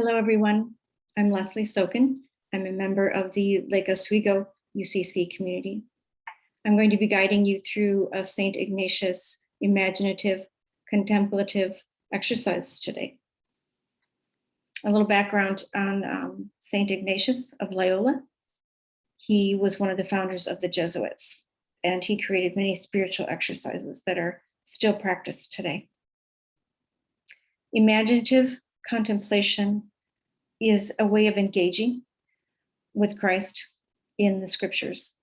Hello, everyone. I'm Leslie Soken. I'm a member of the Lake Oswego UCC community. I'm going to be guiding you through a St. Ignatius imaginative, contemplative exercise today. A little background on St. Ignatius of Loyola. He was one of the founders of the Jesuits, and he created many spiritual exercises that are still practiced today. Imaginative contemplation is a way of engaging with Christ in the scriptures.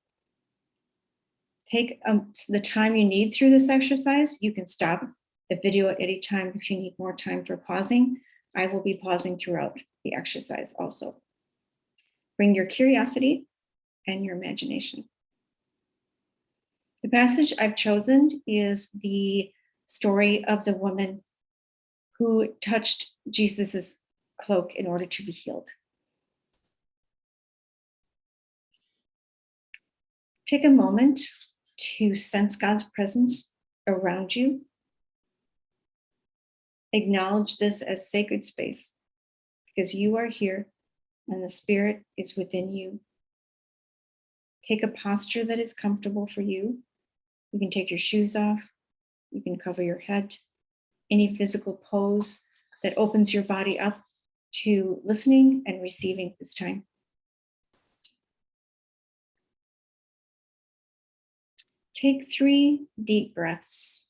Take the time you need through this exercise. You can stop the video at any time if you need more time for pausing. I will be pausing throughout the exercise also. Bring your curiosity and your imagination. The passage I've chosen is the story of the woman who touched Jesus's cloak in order to be healed. Take a moment to sense God's presence around you. Acknowledge this as sacred space because you are here and the Spirit is within you. Take a posture that is comfortable for you. You can take your shoes off. You can cover your head. Any physical pose that opens your body up to listening and receiving this time. Take 3 deep breaths.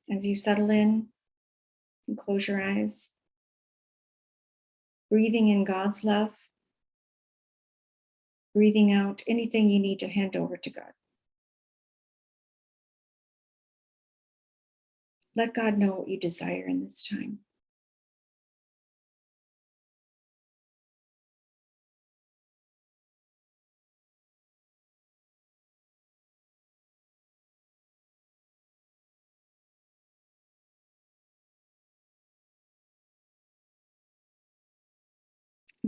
As you settle in and close your eyes, breathing in God's love, breathing out anything you need to hand over to God. Let God know what you desire in this time.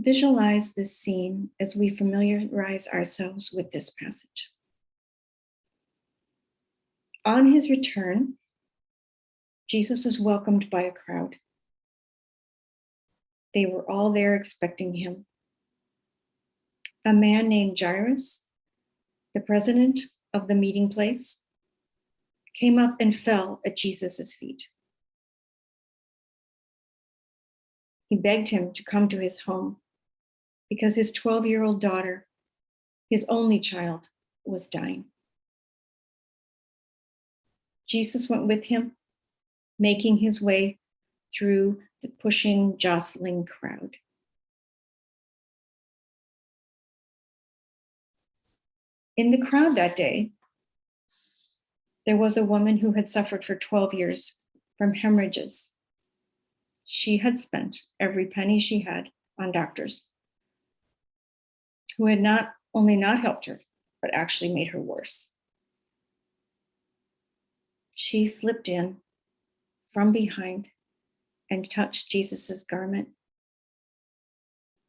Visualize this scene as we familiarize ourselves with this passage. On his return, Jesus is welcomed by a crowd. They were all there expecting him. A man named Jairus, the president of the meeting place, came up and fell at Jesus' feet. He begged him to come to his home because his 12-year-old daughter, his only child, was dying. Jesus went with him, making his way through the pushing, jostling crowd. In the crowd that day, there was a woman who had suffered for 12 years from hemorrhages. She had spent every penny she had on doctors who had not only not helped her, but actually made her worse. She slipped in from behind and touched Jesus's garment,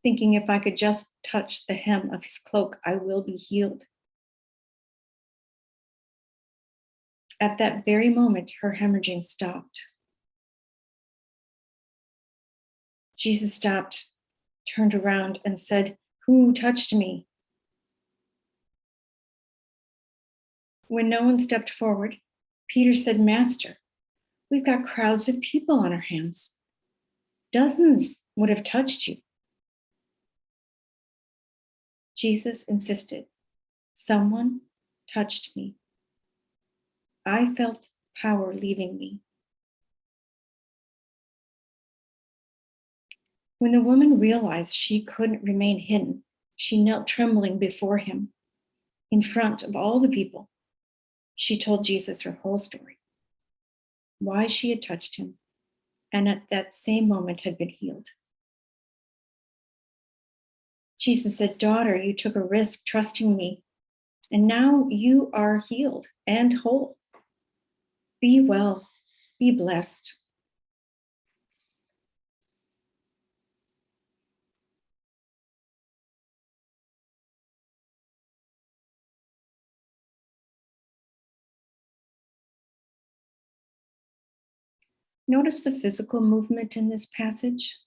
thinking, if I could just touch the hem of his cloak, I will be healed. At that very moment, her hemorrhaging stopped. Jesus stopped, turned around, and said, "Who touched me?" When no one stepped forward, Peter said, "Master, we've got crowds of people on our hands. Dozens would have touched you." Jesus insisted, "Someone touched me. I felt power leaving me." When the woman realized she couldn't remain hidden, she knelt trembling before him. In front of all the people, she told Jesus her whole story, why she had touched him, and at that same moment had been healed. Jesus said, "Daughter, you took a risk trusting me, and now you are healed and whole. Be well, be blessed." Notice the physical movement in this passage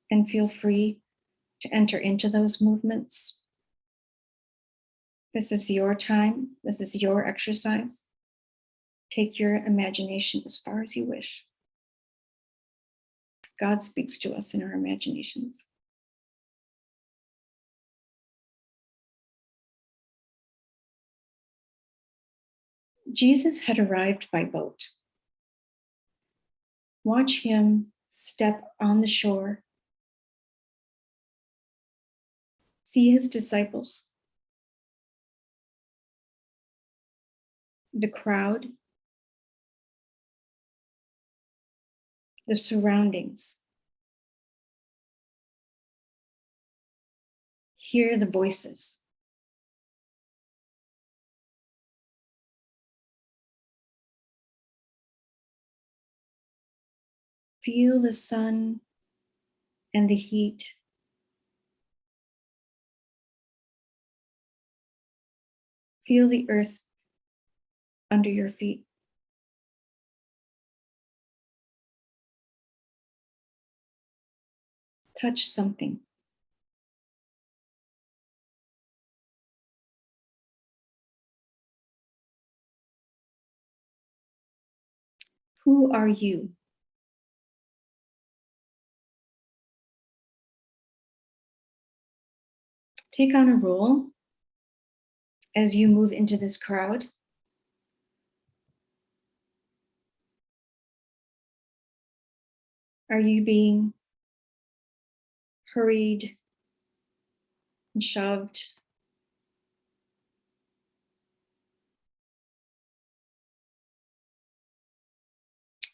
and feel free to enter into those movements. This is your time. This is your exercise. Take your imagination as far as you wish. God speaks to us in our imaginations. Jesus had arrived by boat. Watch him step on the shore. See his disciples, the crowd, the surroundings. Hear the voices. Feel the sun and the heat. Feel the earth under your feet. Touch something. Who are you? Take on a role as you move into this crowd. Are you being hurried and shoved?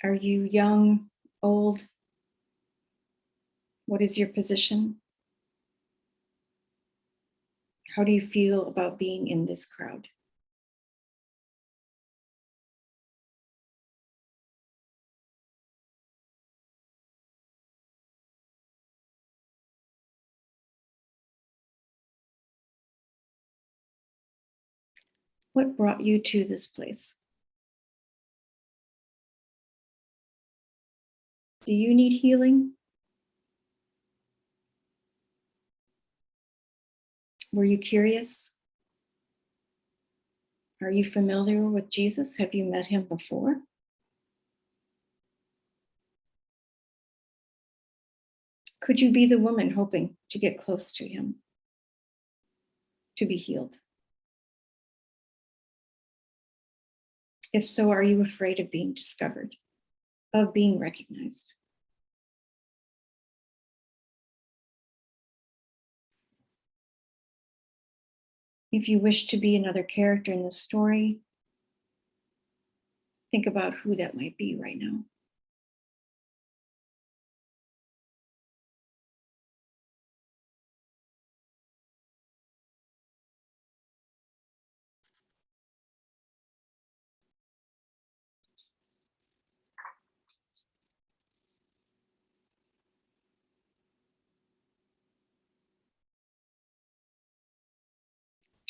Are you young, old? What is your position? How do you feel about being in this crowd? What brought you to this place? Do you need healing? Were you curious? Are you familiar with Jesus? Have you met him before? Could you be the woman hoping to get close to him, to be healed? If so, are you afraid of being discovered, of being recognized? If you wish to be another character in the story, think about who that might be right now.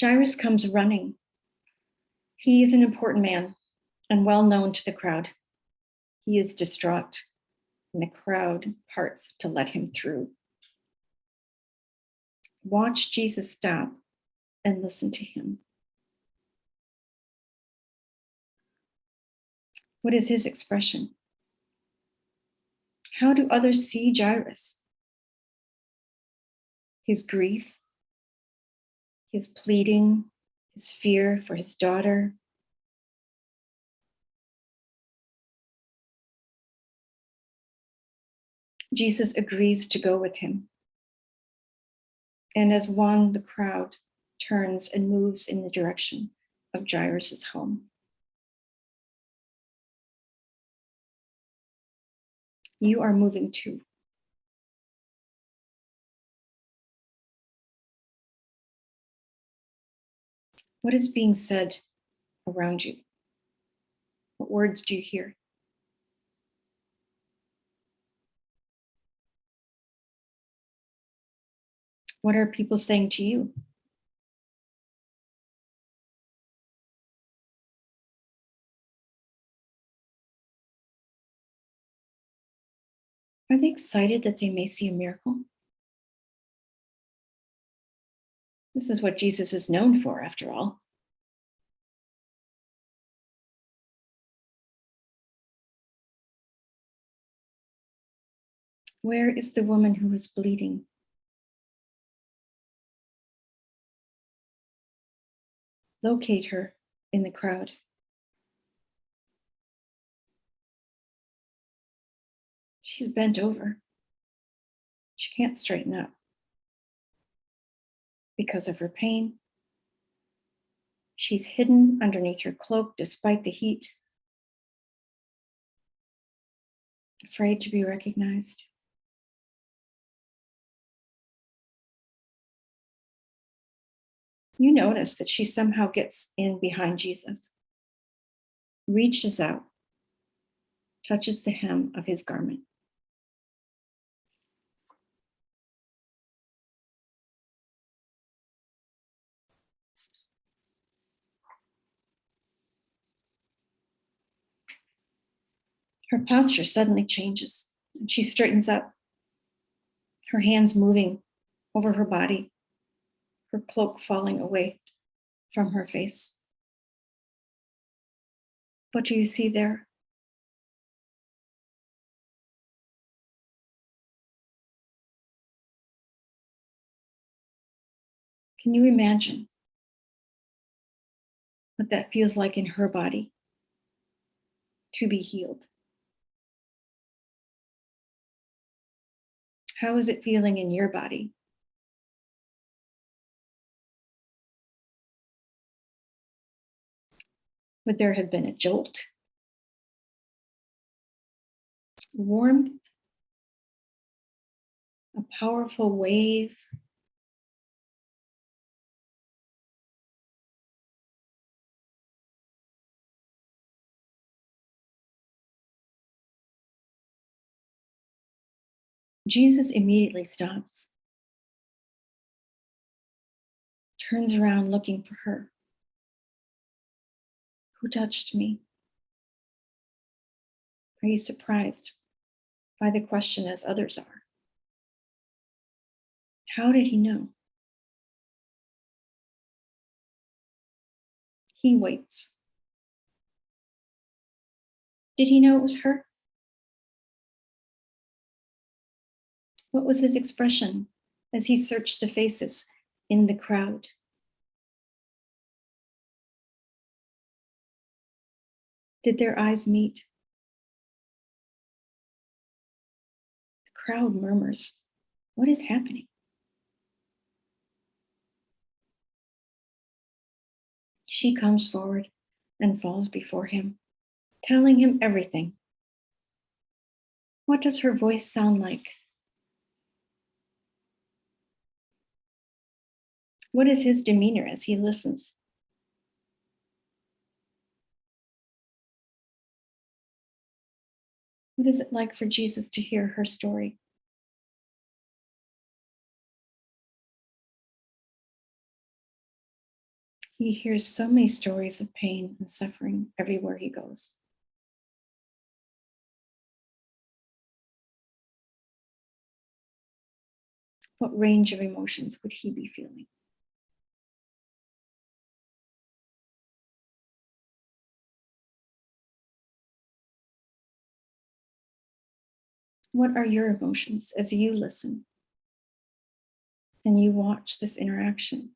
Jairus comes running. He is an important man and well known to the crowd. He is distraught, and the crowd parts to let him through. Watch Jesus stop and listen to him. What is his expression? How do others see Jairus? His grief, his pleading, his fear for his daughter. Jesus agrees to go with him. And as one, the crowd turns and moves in the direction of Jairus' home. You are moving too. What is being said around you? What words do you hear? What are people saying to you? Are they excited that they may see a miracle? This is what Jesus is known for, after all. Where is the woman who was bleeding? Locate her in the crowd. She's bent over. She can't straighten up because of her pain. She's hidden underneath her cloak despite the heat, afraid to be recognized. You notice that she somehow gets in behind Jesus, reaches out, touches the hem of his garment. Her posture suddenly changes, and she straightens up, her hands moving over her body, her cloak falling away from her face. What do you see there? Can you imagine what that feels like in her body to be healed? How is it feeling in your body? Would there have been a jolt, warmth, a powerful wave? Jesus immediately stops, turns around looking for her. Who touched me? Are you surprised by the question as others are? How did he know? He waits. Did he know it was her? What was his expression as he searched the faces in the crowd? Did their eyes meet? The crowd murmurs, "What is happening?" She comes forward and falls before him, telling him everything. What does her voice sound like? What is his demeanor as he listens? What is it like for Jesus to hear her story? He hears so many stories of pain and suffering everywhere he goes. What range of emotions would he be feeling? What are your emotions as you listen and you watch this interaction?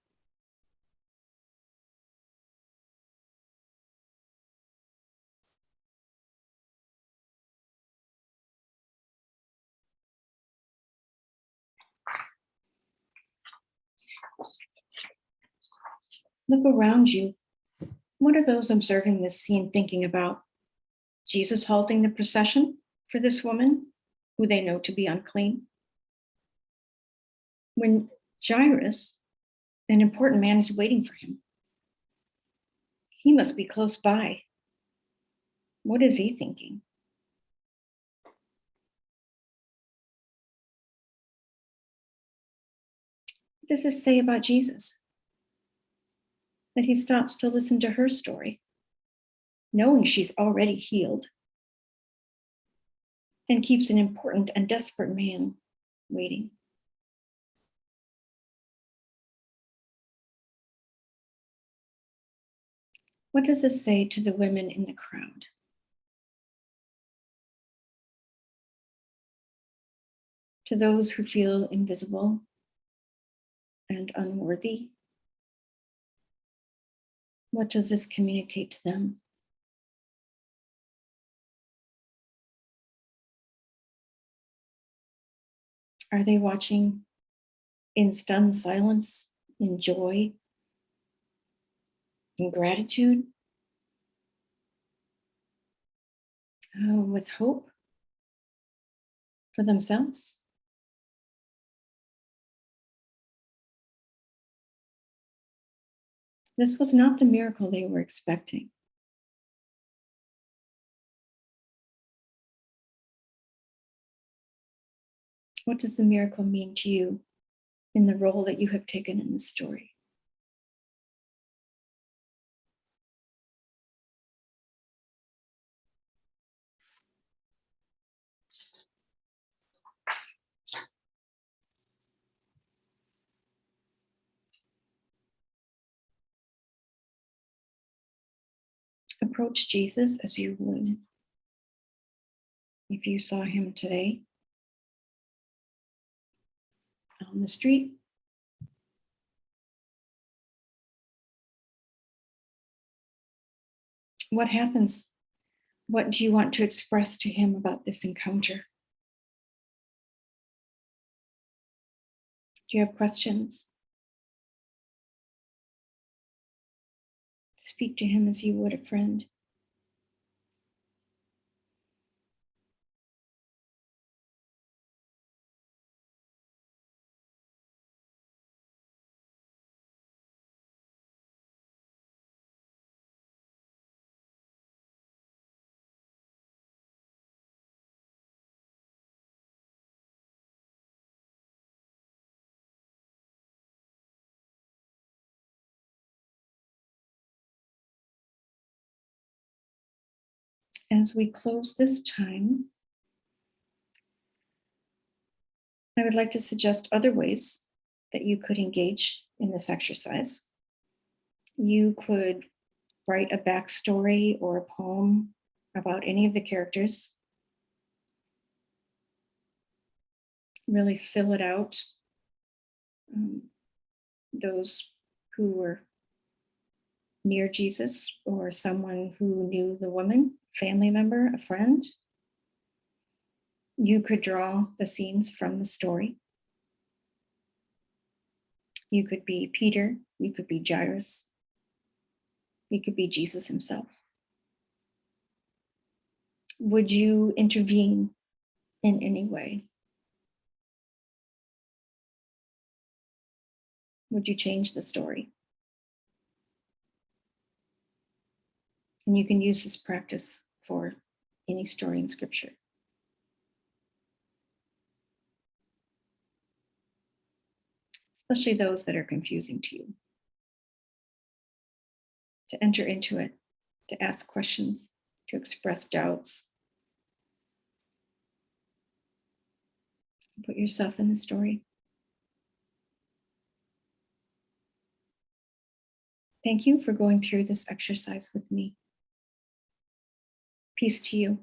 Look around you. What are those observing this scene thinking about? Jesus halting the procession for this woman who they know to be unclean? When Jairus, an important man, is waiting for him, he must be close by. What is he thinking? What does this say about Jesus? That he stops to listen to her story, knowing she's already healed. and keeps an important and desperate man waiting. What does this say to the women in the crowd? To those who feel invisible and unworthy? What does this communicate to them? Are they watching in stunned silence, in joy, in gratitude? With hope for themselves? This was not the miracle they were expecting. What does the miracle mean to you in the role that you have taken in this story? Approach Jesus as you would if you saw him today on the street. What happens? What do you want to express to him about this encounter? Do you have questions? Speak to him as you would a friend. As we close this time, I would like to suggest other ways that you could engage in this exercise. You could write a backstory or a poem about any of the characters. Really fill it out. Those who were near Jesus or someone who knew the woman, family member, a friend. You could draw the scenes from the story. You could be Peter, you could be Jairus, you could be Jesus himself. Would you intervene in any way? Would you change the story? And you can use this practice for any story in Scripture. Especially those that are confusing to you. To enter into it, to ask questions, to express doubts. Put yourself in the story. Thank you for going through this exercise with me. Peace to you.